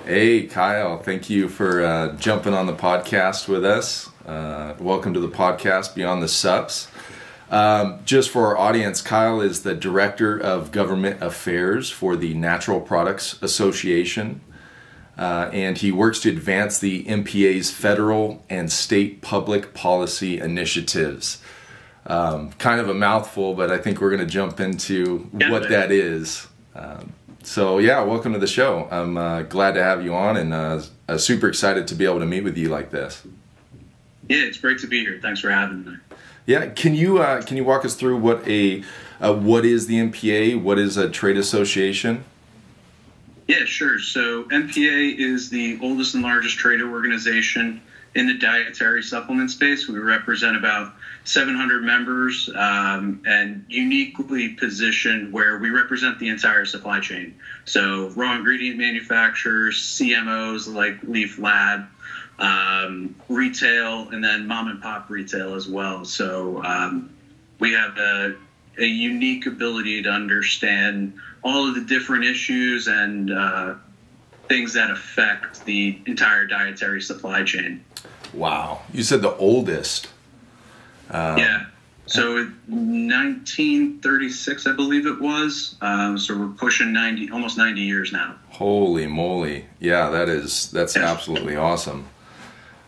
Hey, Kyle, thank you for jumping on the podcast with us. Welcome to the podcast Beyond the Sups. Just for our audience, Kyle is the Director of Government Affairs for the Natural Products Association, and he works to advance the NPA's federal and state public policy initiatives. Kind of a mouthful, but I think we're going to jump into what that is. So yeah, welcome to the show. I'm glad to have you on, and super excited to be able to meet with you like this. Yeah, it's great to be here. Thanks for having me. Yeah, can you walk us through what is the NPA? What is a trade association? Yeah, sure. So NPA is the oldest and largest trade organization in the dietary supplement space. We represent about 700 members and uniquely positioned where we represent the entire supply chain. So raw ingredient manufacturers, CMOs like Leaf Lab, retail, and then mom and pop retail as well. So we have a unique ability to understand all of the different issues and things that affect the entire dietary supply chain. Wow. You said the oldest. Yeah. So 1936, I believe it was. So we're pushing almost 90 years now. Holy moly. Yeah, that's absolutely awesome.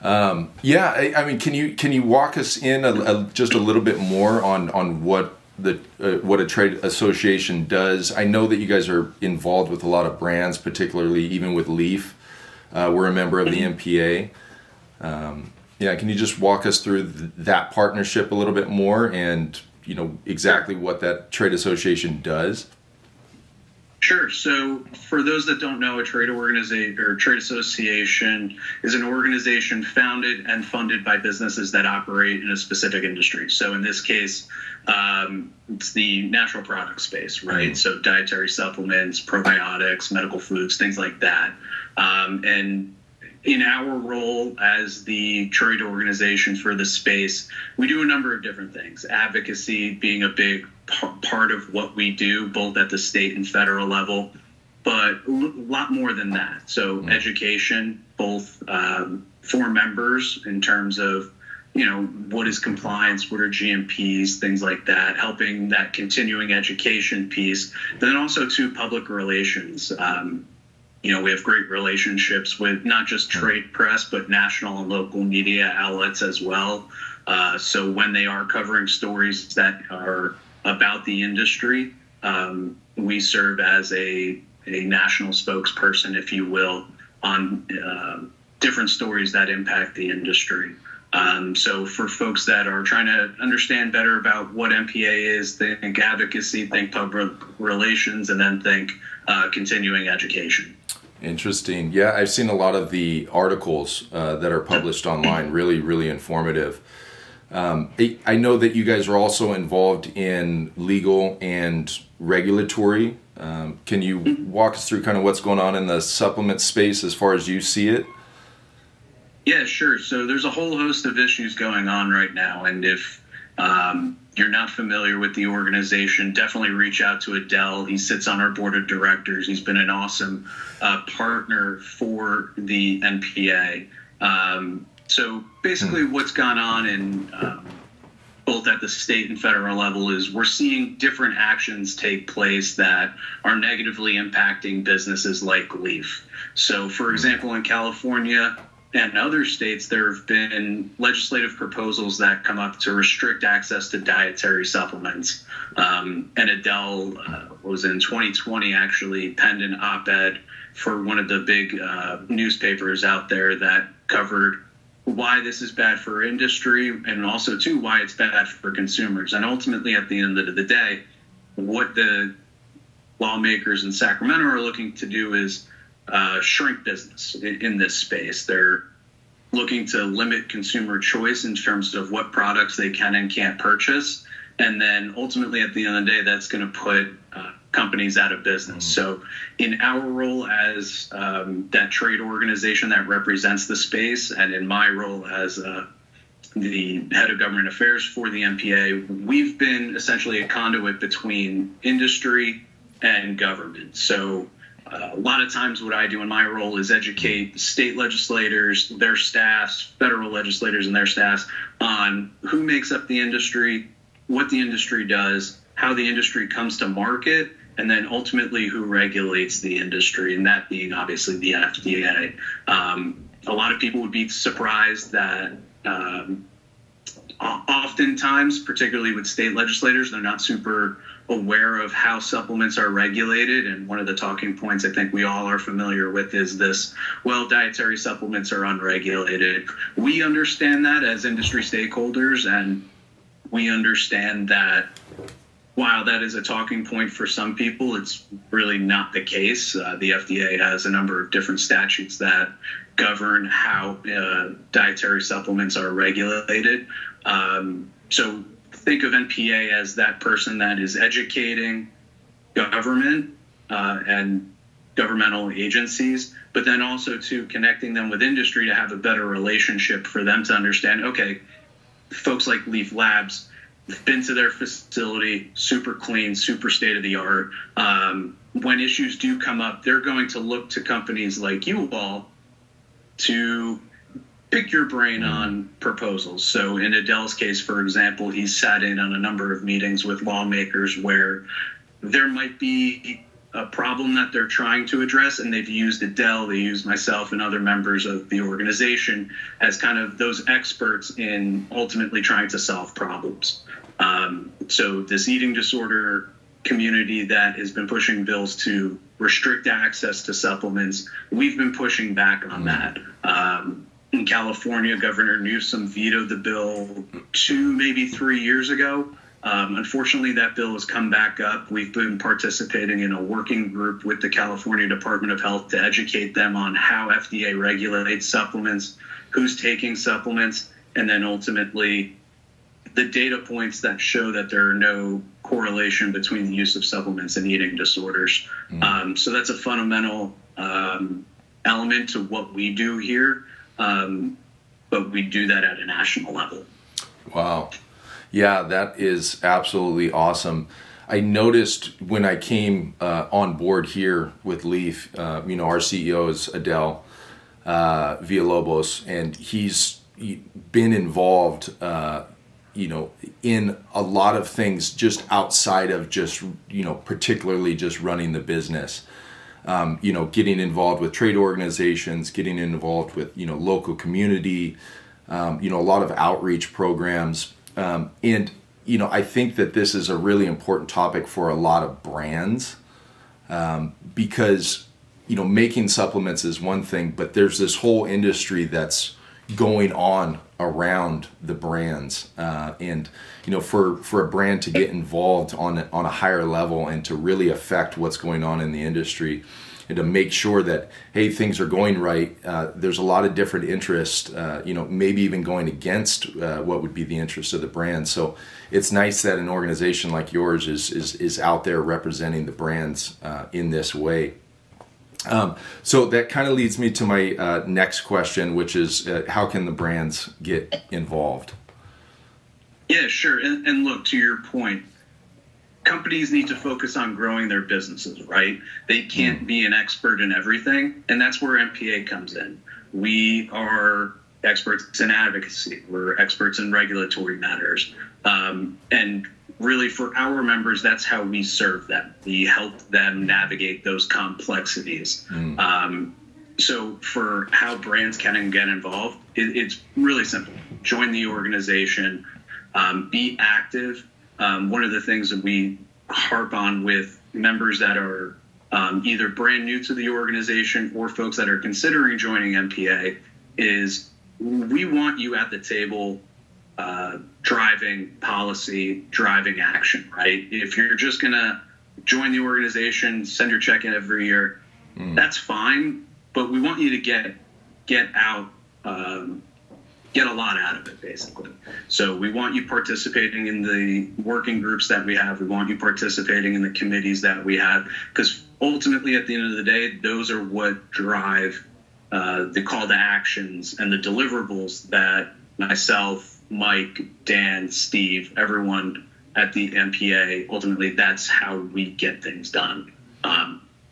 Yeah, I mean, can you walk us in just a little bit more on what a trade association does? I know that you guys are involved with a lot of brands, particularly even with Leaf. We're a member of the NPA. Yeah, can you just walk us through that partnership a little bit more, and exactly what that trade association does? Sure. So for those that don't know, a trade organization or trade association is an organization founded and funded by businesses that operate in a specific industry. So in this case, it's the natural product space, right? Mm-hmm. So dietary supplements, probiotics, medical foods, things like that. And in our role as the trade organization for the space, we do a number of different things. Advocacy being a big part of what we do, both at the state and federal level, but a lot more than that. So education, both for members in terms of, what is compliance, what are GMPs, things like that, helping that continuing education piece. Then also to public relations. We have great relationships with not just trade press, but national and local media outlets as well. So when they are covering stories that are about the industry, we serve as a national spokesperson, if you will, on different stories that impact the industry. So for folks that are trying to understand better about what NPA is, think advocacy, think public relations, and then think continuing education. Interesting. Yeah, I've seen a lot of the articles that are published online, really, really informative. I know that you guys are also involved in legal and regulatory. Can you walk us through kind of what's going on in the supplement space as far as you see it? Yeah, sure. So there's a whole host of issues going on right now. And if you're not familiar with the organization, definitely reach out to Adele. He sits on our board of directors. He's been an awesome partner for the NPA. So basically what's gone on in both at the state and federal level is we're seeing different actions take place that are negatively impacting businesses like Leaf. So, for example, in California and other states, there have been legislative proposals that come up to restrict access to dietary supplements. And Adele was in 2020 actually penned an op-ed for one of the big newspapers out there that covered why this is bad for industry and also, too, why it's bad for consumers. And ultimately, at the end of the day, what the lawmakers in Sacramento are looking to do is shrink business in this space. They're looking to limit consumer choice in terms of what products they can and can't purchase. And then ultimately, at the end of the day, that's going to put companies out of business. So in our role as that trade organization that represents the space, and in my role as the head of government affairs for the MPA. We've been essentially a conduit between industry and government. So a lot of times what I do in my role is educate state legislators, their staffs, federal legislators and their staffs on who makes up the industry, what the industry does, how the industry comes to market, and then ultimately who regulates the industry, and that being obviously the FDA. A lot of people would be surprised that oftentimes, particularly with state legislators, they're not super aware of how supplements are regulated. And one of the talking points I think we all are familiar with is this, well, dietary supplements are unregulated. We understand that as industry stakeholders, and we understand that while that is a talking point for some people, it's really not the case. The FDA has a number of different statutes that govern how dietary supplements are regulated. So think of NPA as that person that is educating government and governmental agencies, but then also to connecting them with industry to have a better relationship for them to understand, okay, folks like Leaf Labs, been to their facility, super clean, super state of the art. When issues do come up, they're going to look to companies like you all to pick your brain on proposals. So in Adele's case, for example, he's sat in on a number of meetings with lawmakers where there might be a problem that they're trying to address, and they've used Adele, they used myself and other members of the organization as kind of those experts in ultimately trying to solve problems. So this eating disorder community that has been pushing bills to restrict access to supplements, we've been pushing back on that. In California, Governor Newsom vetoed the bill 2, maybe 3 years ago. Unfortunately, that bill has come back up. We've been participating in a working group with the California Department of Health to educate them on how FDA regulates supplements, who's taking supplements, and then ultimately the data points that show that there are no correlation between the use of supplements and eating disorders. So that's a fundamental element to what we do here, but we do that at a national level. Wow. Yeah, that is absolutely awesome. I noticed when I came on board here with Leaf, our CEO is Adele Villalobos, and he's been involved in a lot of things just outside of just, particularly just running the business. Getting involved with trade organizations, getting involved with, local community, a lot of outreach programs. I think that this is a really important topic for a lot of brands because, making supplements is one thing, but there's this whole industry that's going on around the brands. For a brand to get involved on a higher level and to really affect what's going on in the industry and to make sure that, hey, things are going right, there's a lot of different interests, maybe even going against what would be the interest of the brand. So it's nice that an organization like yours is out there representing the brands in this way. So that kind of leads me to my next question, which is how can the brands get involved? Yeah, sure. And look, to your point, companies need to focus on growing their businesses, right? They can't be an expert in everything, and that's where MPA comes in. We are experts in advocacy. We're experts in regulatory matters. And really for our members, that's how we serve them. We help them navigate those complexities. So for how brands can get involved, it's really simple. Join the organization, be active. One of the things that we harp on with members that are either brand new to the organization or folks that are considering joining MPA is we want you at the table driving policy, driving action, right? If you're just going to join the organization, send your check in every year, that's fine. But we want you to get out, get a lot out of it, basically. So we want you participating in the working groups that we have. We want you participating in the committees that we have, because ultimately, at the end of the day, those are what drive the call to actions and the deliverables that myself, Mike, Dan, Steve, everyone at the MPA, ultimately that's how we get things done.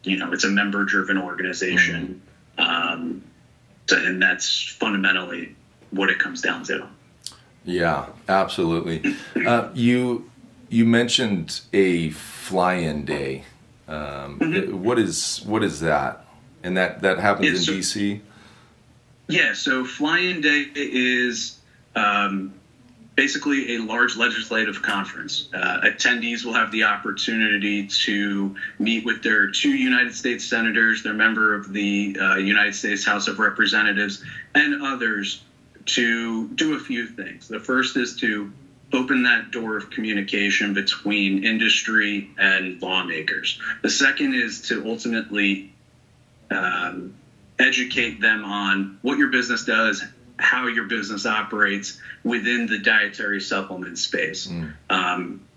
It's a member-driven organization, and that's fundamentally what it comes down to. Yeah, absolutely. You mentioned a fly-in day. What is that? And that happens in DC? Yeah, so fly-in day is basically a large legislative conference. Attendees will have the opportunity to meet with their 2 United States senators, their member of the United States House of Representatives, and others to do a few things. The first is to open that door of communication between industry and lawmakers. The second is to ultimately educate them on what your business does, how your business operates within the dietary supplement space.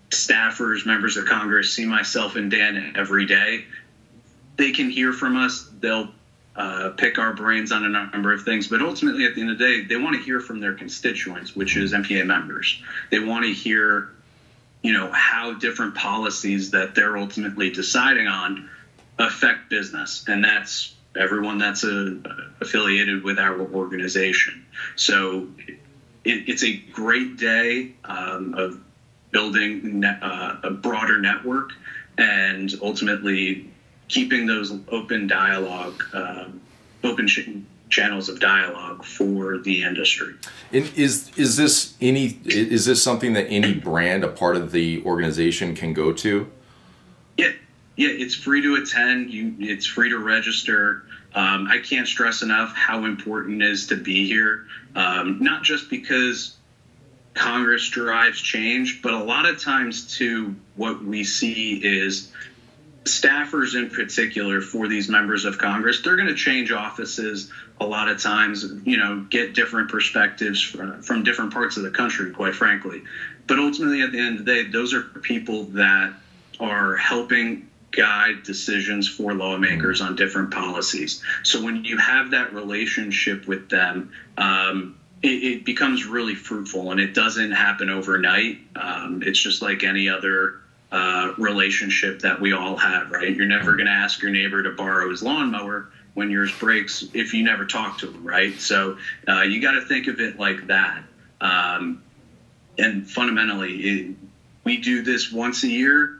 Staffers, members of Congress see myself and Dan every day. They can hear from us. They'll pick our brains on a number of things, but ultimately at the end of the day, they want to hear from their constituents, which is MPA members. They want to hear, how different policies that they're ultimately deciding on affect business, and that's everyone that's affiliated with our organization. So it's a great day of building a broader network and ultimately keeping those open dialogue, channels of dialogue for the industry. And is this something that any brand, a part of the organization, can go to? Yeah, it's free to attend. It's free to register. I can't stress enough how important it is to be here, not just because Congress drives change, but a lot of times too, what we see is staffers in particular for these members of Congress, they're going to change offices a lot of times, get different perspectives from different parts of the country, quite frankly. But ultimately, at the end of the day, those are people that are helping guide decisions for lawmakers on different policies. So when you have that relationship with them, it becomes really fruitful, and it doesn't happen overnight. It's just like any other relationship that we all have, right? You're never going to ask your neighbor to borrow his lawnmower when yours breaks if you never talk to him, right? So you got to think of it like that. And fundamentally, we do this once a year.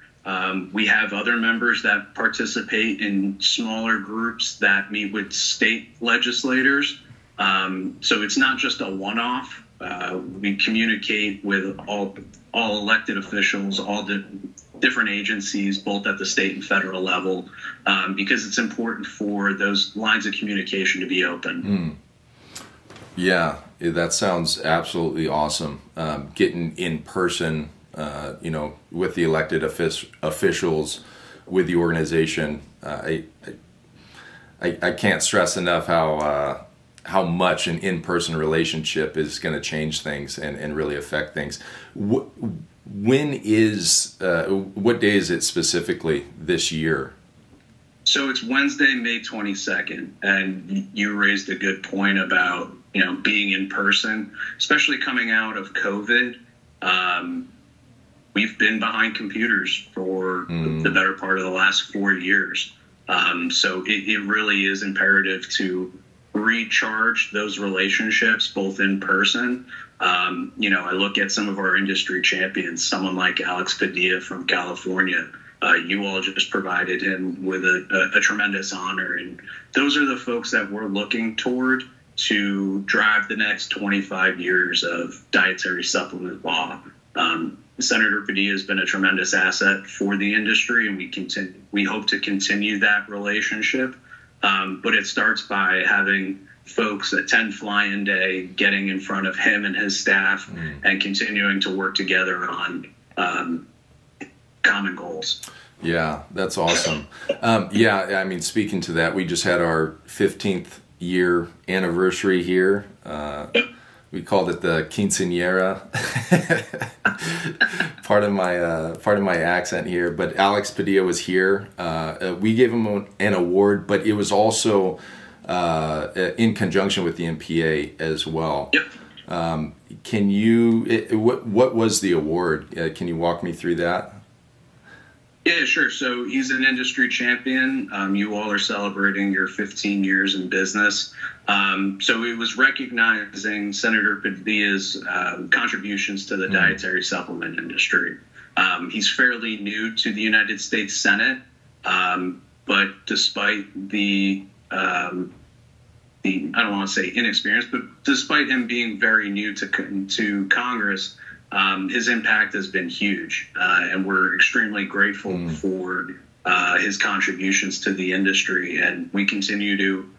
We have other members that participate in smaller groups that meet with state legislators. So it's not just a one-off. We communicate with all elected officials, all the different agencies, both at the state and federal level, because it's important for those lines of communication to be open. Yeah, that sounds absolutely awesome. Getting in person, with the elected officials, with the organization. I can't stress enough how much an in-person relationship is going to change things and really affect things. What day is it specifically this year? So it's Wednesday, May 22nd, and you raised a good point about being in person, especially coming out of COVID. We've been behind computers for the better part of the last 4 years. So it really is imperative to recharge those relationships both in person. I look at some of our industry champions, someone like Alex Padilla from California. You all just provided him with a tremendous honor. And those are the folks that we're looking toward to drive the next 25 years of dietary supplement law. Senator Padilla has been a tremendous asset for the industry, and we hope to continue that relationship. But it starts by having folks attend Fly-In Day, getting in front of him and his staff, and continuing to work together on common goals. Yeah, that's awesome. Speaking to that, we just had our 15th year anniversary here. We called it the quinceañera. part of my accent here, but Alex Padilla was here. We gave him an award, but it was also in conjunction with the MPA as well. Yep. what was the award? Can you walk me through that? Yeah, sure. So he's an industry champion. You all are celebrating your 15 years in business. So it was recognizing Senator Padilla's contributions to the dietary supplement industry. He's fairly new to the United States Senate, but despite the I don't want to say inexperience, but despite him being very new to Congress, his impact has been huge, and we're extremely grateful for his contributions to the industry. And we continue to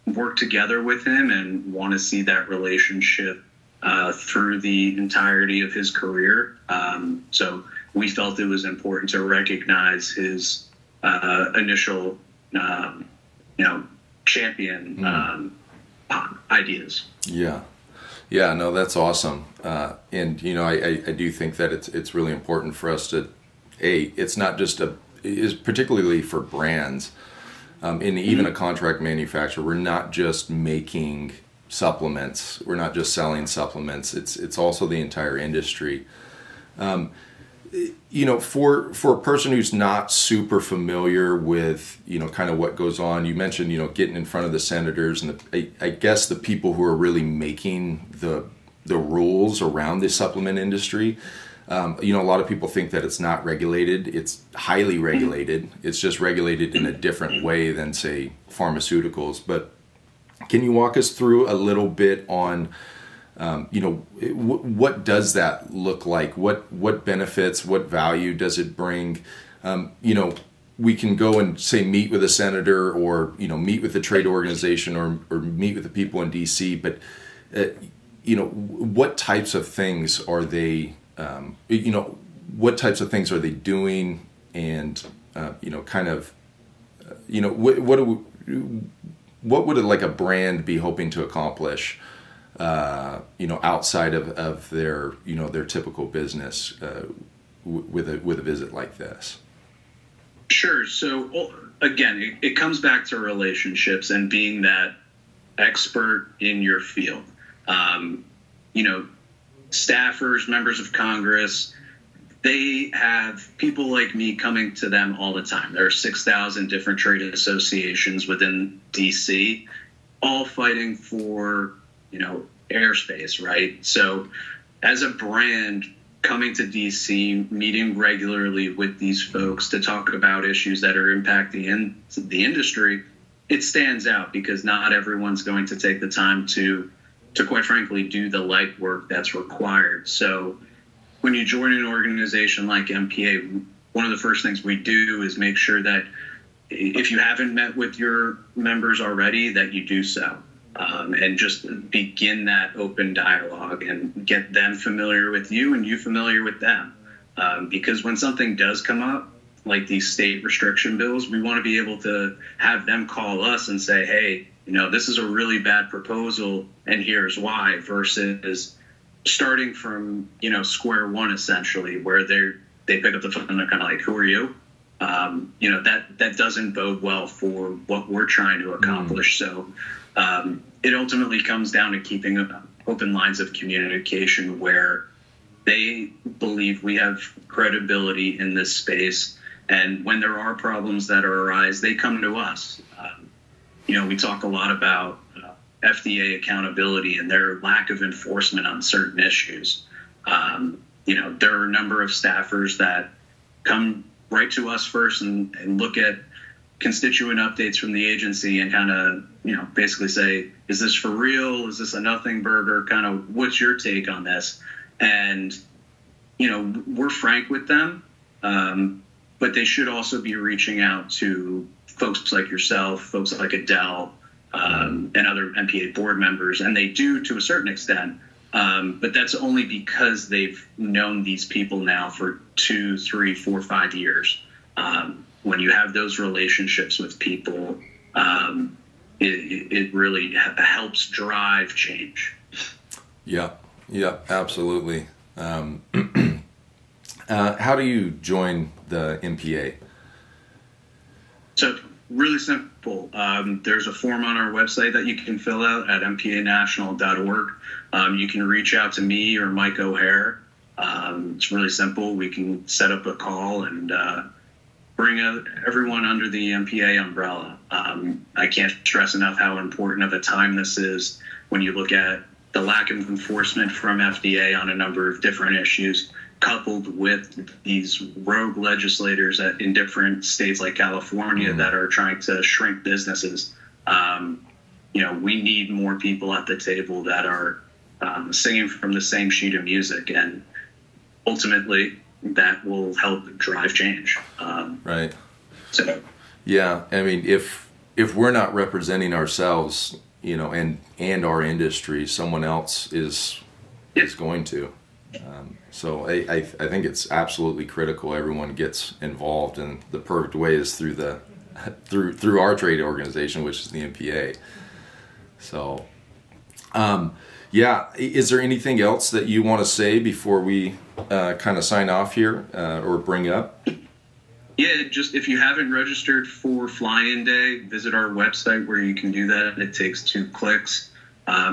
work together with him and want to see that relationship through the entirety of his career. So we felt it was important to recognize his initial, champion ideas. Yeah, no, that's awesome. And, I do think that it's really important for us to, it's not just is particularly for brands, and even a contract manufacturer, we're not just making supplements. We're not just selling supplements. It's also the entire industry. For a person who's not super familiar with, kind of what goes on, you mentioned, getting in front of the senators and I guess the people who are really making the rules around the supplement industry. A lot of people think that it's not regulated. It's highly regulated. It's just regulated in a different way than, say, pharmaceuticals. But can you walk us through a little bit on what does that look like? What benefits, what value does it bring? We can go and say meet with a senator or, meet with a trade organization or meet with the people in DC, but, what types of things are they, what types of things are they doing? And, what would like a brand be hoping to accomplish? Outside of their, their typical business, with a visit like this? Sure. So again, it comes back to relationships and being that expert in your field. Staffers, members of Congress, they have people like me coming to them all the time. There are 6,000 different trade associations within DC, all fighting for airspace, right? So as a brand coming to DC, meeting regularly with these folks to talk about issues that are impacting the industry, it stands out because not everyone's going to take the time to quite frankly do the legwork that's required. So when you join an organization like MPA, one of the first things we do is make sure that if you haven't met with your members already, that you do so. And just begin that open dialogue and get them familiar with you and you familiar with them. Because when something does come up, like these state restriction bills, we want to be able to have them call us and say, hey, this is a really bad proposal and here's why, versus starting from, square one, essentially, where they pick up the phone and they're kind of like, who are you? That doesn't bode well for what we're trying to accomplish. So it ultimately comes down to keeping open lines of communication where they believe we have credibility in this space. And when there are problems that arise, they come to us. We talk a lot about FDA accountability and their lack of enforcement on certain issues. There are a number of staffers that come right to us first and look at constituent updates from the agency and kind of, basically say, is this for real? Is this a nothing burger? Kind of, what's your take on this? And, we're frank with them, but they should also be reaching out to folks like yourself, folks like Adele, and other MPA board members. And they do to a certain extent, but that's only because they've known these people now for 2, 3, 4, 5 years. When you have those relationships with people, it really helps drive change. Yeah, absolutely. How do you join the MPA? So Really simple. There's a form on our website that you can fill out at mpanational.org. You can reach out to me or Mike O'Hare. It's really simple. We can set up a call and bring everyone under the MPA umbrella. I can't stress enough how important of a time this is when you look at the lack of enforcement from FDA on a number of different issues, coupled with these rogue legislators in different states like California that are trying to shrink businesses. We need more people at the table that are singing from the same sheet of music, and ultimately that will help drive change. Right. So, yeah, I mean, if we're not representing ourselves, and our industry, someone else is going to. So I think it's absolutely critical everyone gets involved, and the perfect way is through through our trade organization, which is the MPA. So, is there anything else that you want to say before we kind of sign off here or bring up? Yeah, just if you haven't registered for Fly-In Day, visit our website where you can do that. It takes 2 clicks.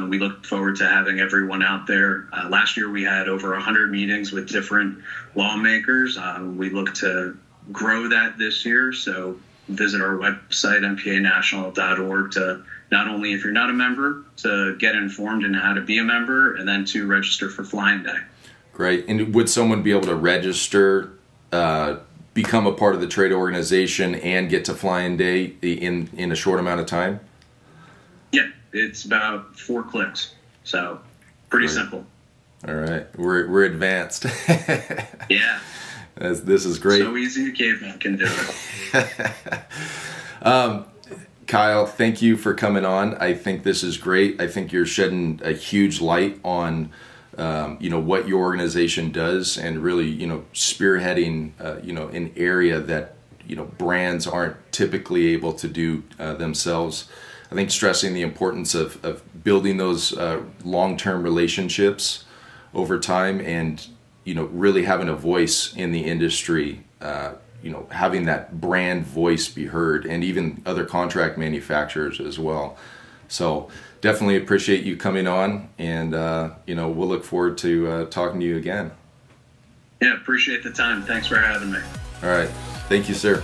We look forward to having everyone out there. Last year we had over 100 meetings with different lawmakers. We look to grow that this year, so visit our website, mpanational.org, to not only, if you're not a member, to get informed in how to be a member, and then to register for Fly-In Day. Great. And would someone be able to register, become a part of the trade organization, and get to Fly-In Day in a short amount of time? Yeah, it's about 4 clicks, so pretty simple. All right, we're advanced. Yeah, this is great. So easy a caveman can do it. Kyle, thank you for coming on. I think this is great. I think you're shedding a huge light on what your organization does, and really, spearheading, an area that, brands aren't typically able to do themselves. I think stressing the importance of building those long-term relationships over time, and, really having a voice in the industry, having that brand voice be heard, and even other contract manufacturers as well. So definitely appreciate you coming on, and we'll look forward to talking to you again. Yeah, appreciate the time. Thanks for having me. All right. Thank you, sir.